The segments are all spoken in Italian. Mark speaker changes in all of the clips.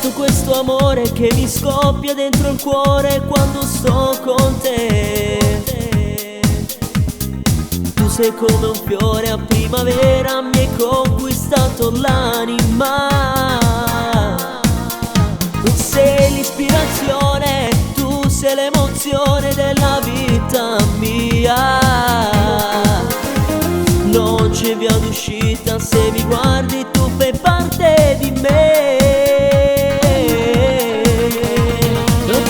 Speaker 1: Sento questo amore che mi scoppia dentro il cuore quando sto con te. Tu sei come un fiore a primavera, mi hai conquistato l'anima. Tu sei l'ispirazione, tu sei l'emozione della vita mia. Non c'è via d'uscita, se mi guardi tu fai parte di me.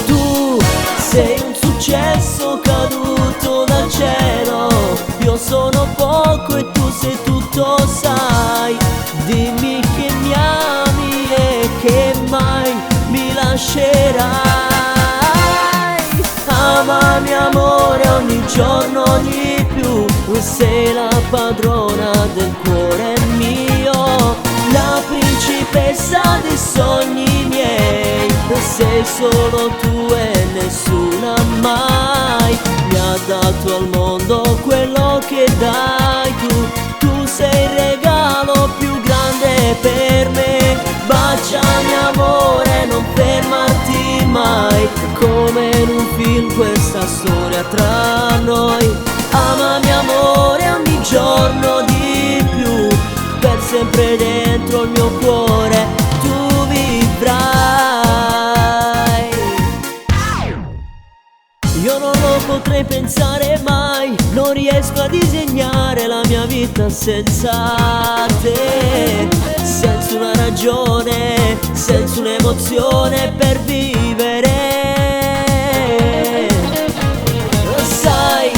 Speaker 1: Tu sei un successo caduto dal cielo, io sono poco e tu sei tutto, sai. Dimmi che mi ami e che mai mi lascerai. Amami amore ogni giorno di più, sei la padrona del cuore mio, la principessa dei sogni miei. Sei solo tu e nessuna mai mi ha dato al mondo quello che dai tu. Tu sei il regalo più grande per me. Baciami amore, non fermarti mai, come in un film questa storia tra noi. Amami amore ogni giorno di più, per sempre dentro il mio cuore tu vivrai. Io non lo potrei pensare mai, non riesco a disegnare la mia vita senza te. Senza una ragione, senza un'emozione per vivere. Sai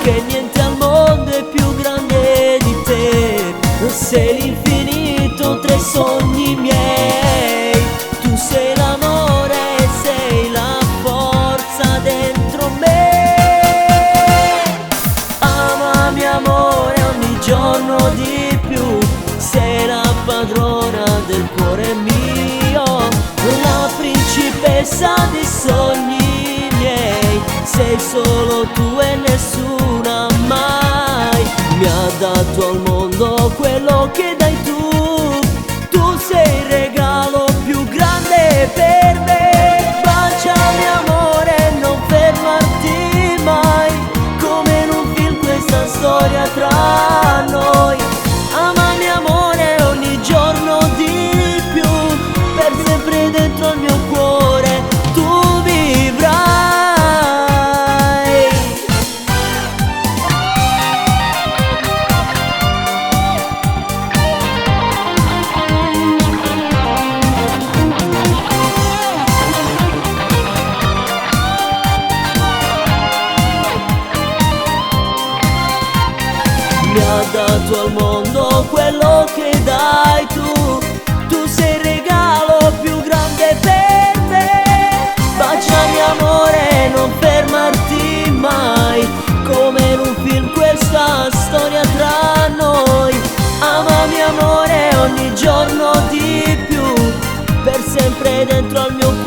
Speaker 1: che niente al mondo è più grande di te. Sei l'infinito tra i sogni miei. Tu sei l'amore, sei la forza dentro me. Amami amore ogni giorno di più, sei la padrona del cuore mio, la principessa dei sogni miei. Sei solo tu e nessuna mai mi ha dato al mondo quello che dai tu. Tu sei il regalo più grande per me. Baciami amore, non fermarti mai, come in un film questa storia tra noi. Amami amore ogni giorno di più, per sempre dentro il mio cuore tu vivrai. Mi ha dato al mondo quello che dai tu. Tu sei il regalo più grande per me. Baciami amore, non fermarti mai, come in un film questa storia tra noi. Amami amore ogni giorno di più, per sempre dentro al mio cuore